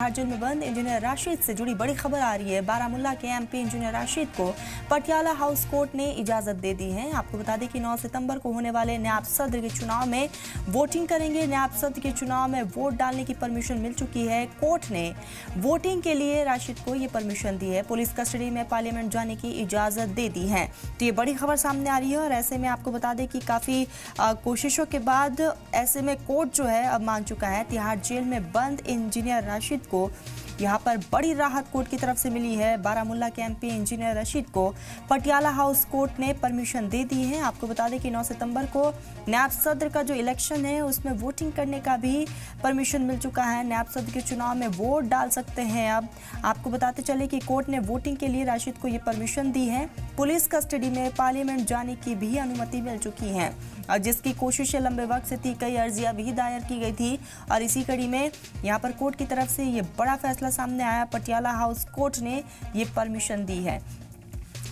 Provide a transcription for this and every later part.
Jail में बंद engineer Rashid से जुड़ी बड़ी खबर आ रही है। बारामुल्ला के एमपी इंजीनियर राशिद को पटियाला हाउस कोर्ट ने इजाजत दे दी है। आपको बता दें कि 9 सितंबर को होने वाले नायब सदर के चुनाव में वोटिंग करेंगे। नायब सदर के चुनाव में वोट डालने की परमिशन मिल चुकी है। कोर्ट ने वोटिंग के लिए राशिद को ये परमिशन दी है। पुलिस कस्टडी में पार्लियामेंट जाने की इजाजत दे दी है। तो ये बड़ी खबर सामने आ रही है और ऐसे में आपको बता दें कि काफी कोशिशों के बाद ऐसे में कोर्ट जो है अब मान चुका है। तिहाड़ जेल में बंद इंजीनियर राशिद को यहां पर बड़ी राहत कोर्ट की तरफ से मिली है। बारामुल्ला के एमपी इंजीनियर राशिद को पटियाला हाउस कोर्ट ने परमिशन दे दी है। आपको बता दें कि 9 सितंबर को नायब सदर का जो इलेक्शन है उसमें वोटिंग करने का भी परमिशन मिल चुका है। नायब सदर के चुनाव में वोट डाल सकते हैं। अब आपको बताते चले कि कोर्ट ने वोटिंग के लिए राशिद को ये परमिशन दी है। पुलिस कस्टडी में पार्लियामेंट जाने की भी अनुमति मिल चुकी है, जिसकी कोशिशें लंबे वक्त से थी। कई अर्जियां भी दायर की गई थी और इसी कड़ी में यहां पर कोर्ट की तरफ से ये बड़ा फैसला सामने आया। पटियाला हाउस कोर्ट ने ये परमिशन दी है।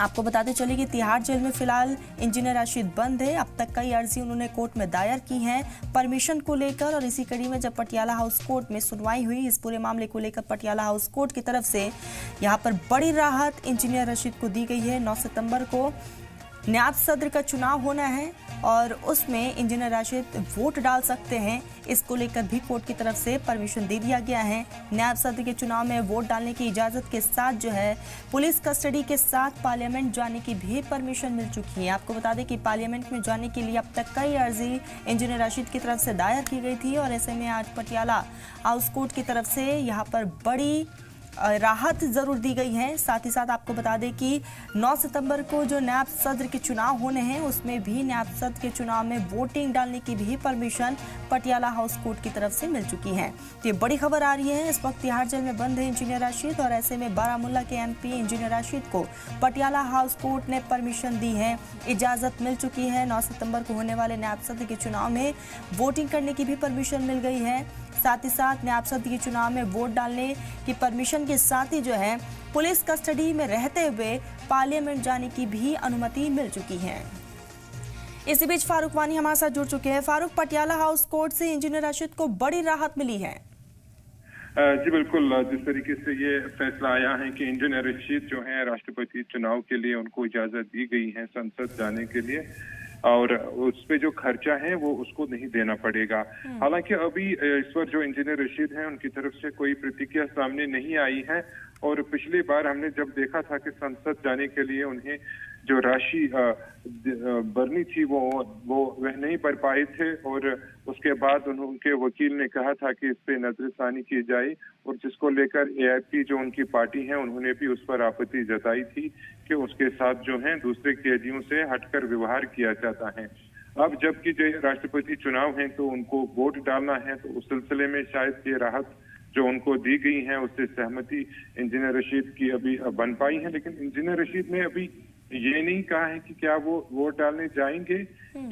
आपको बताते चले कि तिहाड़ जेल में फिलहाल इंजीनियर राशिद बंद है। अब तक कई अर्जी उन्होंने कोर्ट में दायर की हैं परमिशन को लेकर और इसी कड़ी में जब पटियाला हाउस कोर्ट में सुनवाई हुई इस पूरे मामले को लेकर पटियाला हाउस कोर्ट की तरफ से यहां पर बड़ी राहत इंजीनियर राशिद को दी गई है। 9 सितंबर को नायब सदर का चुनाव होना है और उसमें इंजीनियर राशिद वोट डाल सकते हैं। इसको लेकर भी कोर्ट की तरफ से परमिशन दे दिया गया है। नायब सदर के चुनाव में वोट डालने की इजाजत के साथ जो है पुलिस कस्टडी के साथ पार्लियामेंट जाने की भी परमिशन मिल चुकी है। आपको बता दें कि पार्लियामेंट में जाने के लिए अब तक कई अर्जी इंजीनियर राशिद की तरफ से दायर की गई थी और ऐसे में आज पटियाला हाउस कोर्ट की तरफ से यहाँ पर बड़ी राहत जरूर दी गई है। साथ ही साथ आपको बता दें कि 9 सितंबर को जो नायब सदर के चुनाव होने हैं उसमें भी नायब सदर के चुनाव में वोटिंग डालने की भी परमिशन पटियाला हाउस कोर्ट की तरफ से मिल चुकी है। तो ये बड़ी खबर आ रही है। इस वक्त तिहाड़ जेल में बंद है इंजीनियर राशिद और ऐसे में बारामुल्ला के एमपी इंजीनियर राशिद को पटियाला हाउस कोर्ट ने परमिशन दी है, इजाजत मिल चुकी है। 9 सितंबर को होने वाले नायब सदर के चुनाव में वोटिंग करने की भी परमिशन मिल गई है। साथ ही साथ नायब सदर के चुनाव में वोट डालने की परमिशन के साथ ही जो है पुलिस कस्टडी में रहते हुए पार्लियामेंट जाने की भी अनुमति मिल चुकी है। इसी बीच फारूक वानी हमारे साथ जुड़ चुके हैं। फारूक, पटियाला हाउस कोर्ट से इंजीनियर राशिद को बड़ी राहत मिली है। जी बिल्कुल, जिस तरीके से ये फैसला आया है कि इंजीनियर राशिद जो है राष्ट्रपति चुनाव के लिए उनको इजाजत दी गई है संसद जाने के लिए और उस पे जो खर्चा है वो उसको नहीं देना पड़ेगा। हालांकि अभी इस पर जो इंजीनियर राशिद हैं उनकी तरफ से कोई प्रतिक्रिया सामने नहीं आई है और पिछली बार हमने जब देखा था कि संसद जाने के लिए उन्हें जो राशि भरनी थी वो वह नहीं भर पाए थे और उसके बाद उनके वकील ने कहा था कि इस पे नजरसानी की जाए और जिसको लेकर एआईपी जो उनकी पार्टी है उन्होंने भी उस पर आपत्ति जताई थी कि उसके साथ जो है दूसरे कैदियों से हटकर व्यवहार किया जाता है। अब जबकि जो राष्ट्रपति चुनाव है तो उनको वोट डालना है तो उस सिलसिले में शायद ये राहत जो उनको दी गई है उससे सहमति इंजीनियर राशिद की अभी बन पाई है। लेकिन इंजीनियर राशिद ने अभी ये नहीं कहा है कि क्या वो वोट डालने जाएंगे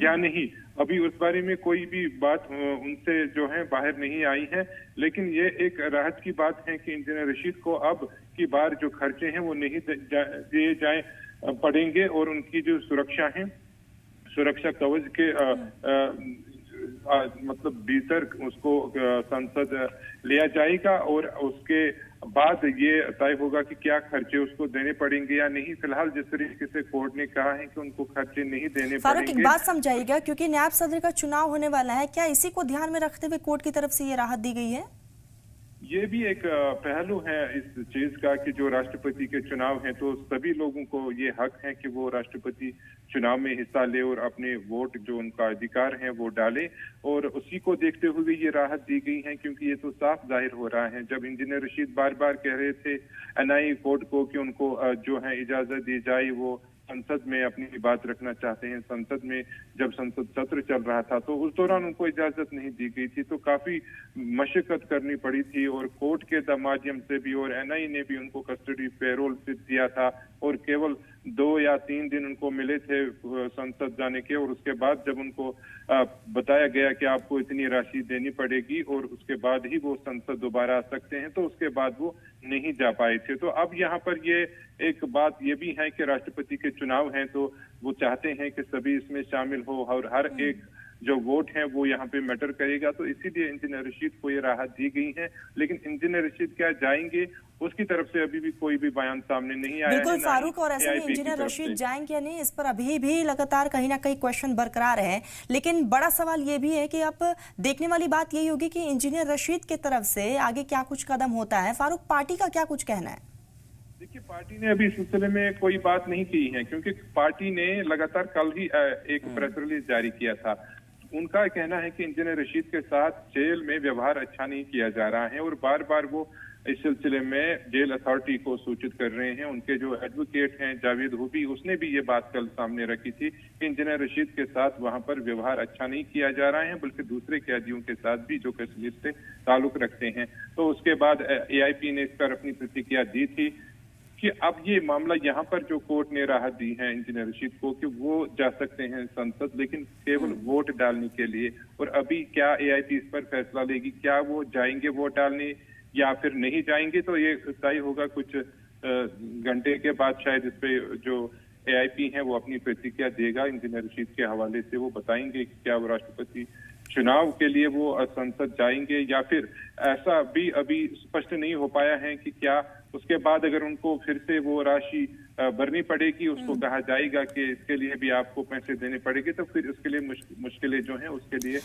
या नहीं। अभी उस बारे में कोई भी बात उनसे जो है बाहर नहीं आई है। लेकिन ये एक राहत की बात है कि इंजीनियर राशिद को अब की बार जो खर्चे हैं वो नहीं दिए जाए पड़ेंगे और उनकी जो सुरक्षा है सुरक्षा कवच के मतलब भीतर उसको संसद लिया जाएगा और उसके बाद ये तय होगा कि क्या खर्चे उसको देने पड़ेंगे या नहीं। फिलहाल जिस तरीके से कोर्ट ने कहा है कि उनको खर्चे नहीं देने फारूक, पड़ेंगे। एक बात समझाइएगा, क्योंकि नायब सदर का चुनाव होने वाला है, क्या इसी को ध्यान में रखते हुए कोर्ट की तरफ से ये राहत दी गई है? ये भी एक पहलू है इस चीज का कि जो राष्ट्रपति के चुनाव हैं तो सभी लोगों को ये हक है कि वो राष्ट्रपति चुनाव में हिस्सा ले और अपने वोट जो उनका अधिकार है वो डाले और उसी को देखते हुए ये राहत दी गई है। क्योंकि ये तो साफ जाहिर हो रहा है जब इंजीनियर राशिद बार बार कह रहे थे एनआई कोर्ट को कि उनको जो है इजाजत दी जाए, वो संसद में अपनी बात रखना चाहते हैं। संसद में जब संसद सत्र चल रहा था तो उस दौरान उनको इजाजत नहीं दी गई थी तो काफी मशक्कत करनी पड़ी थी और कोर्ट के माध्यम से भी और एनआई ने भी उनको कस्टडी पैरोल से दिया था और केवल 2 या 3 दिन उनको मिले थे संसद जाने के और उसके बाद जब उनको बताया गया कि आपको इतनी राशि देनी पड़ेगी और उसके बाद ही वो संसद दोबारा आ सकते हैं तो उसके बाद वो नहीं जा पाए थे। तो अब यहाँ पर ये एक बात ये भी है कि राष्ट्रपति के चुनाव हैं तो वो चाहते हैं कि सभी इसमें शामिल हो और हर एक जो वोट है वो यहाँ पे मैटर करेगा, तो इसीलिए इंजीनियर रशीद को ये राहत दी गई है। लेकिन इंजीनियर रशीद क्या जाएंगे, उसकी तरफ से अभी भी कोई भी बयान सामने नहीं आया है। बिल्कुल फारूक, और ऐसे में इंजीनियर रशीद जाएंगे या नहीं, इस पर अभी भी लगातार कहीं ना कहीं क्वेश्चन बरकरार है। लेकिन बड़ा सवाल ये भी है कि अब देखने वाली बात यही होगी कि इंजीनियर रशीद की तरफ से आगे क्या कुछ कदम होता है। फारूक, पार्टी का क्या कुछ कहना है? देखिए, पार्टी ने अभी इस सिलसिले में कोई बात नहीं की है, क्योंकि पार्टी ने लगातार कल ही एक प्रेस रिलीज जारी किया था। उनका कहना है कि इंजीनियर रशीद के साथ जेल में व्यवहार अच्छा नहीं किया जा रहा है, और बार बार वो इस सिलसिले में जेल अथॉरिटी को सूचित कर रहे हैं। उनके जो एडवोकेट हैं जावेद हुबी, उसने भी ये बात कल सामने रखी थी कि इंजीनियर रशीद के साथ वहां पर व्यवहार अच्छा नहीं किया जा रहा है, बल्कि दूसरे कैदियों के साथ भी जो कश्मीर से ताल्लुक रखते हैं। तो उसके बाद AIP ने इस पर अपनी प्रतिक्रिया दी थी कि अब ये मामला यहाँ पर जो कोर्ट ने राहत दी है इंजीनियर रशीद को कि वो जा सकते हैं संसद, लेकिन केवल वोट डालने के लिए। और अभी क्या AIP इस पर फैसला लेगी, क्या वो जाएंगे वोट डालने या फिर नहीं जाएंगे, तो ये तय होगा कुछ घंटे के बाद। शायद इस पे जो AIP है वो अपनी प्रतिक्रिया देगा इंजीनियर रशीद के हवाले से। वो बताएंगे कि क्या वो राष्ट्रपति चुनाव के लिए वो संसद जाएंगे या फिर ऐसा भी अभी स्पष्ट नहीं हो पाया है कि क्या उसके बाद अगर उनको फिर से वो राशि भरनी पड़ेगी, उसको कहा जाएगा कि इसके लिए भी आपको पैसे देने पड़ेंगे, तो फिर उसके लिए मुश्किलें जो हैं उसके लिए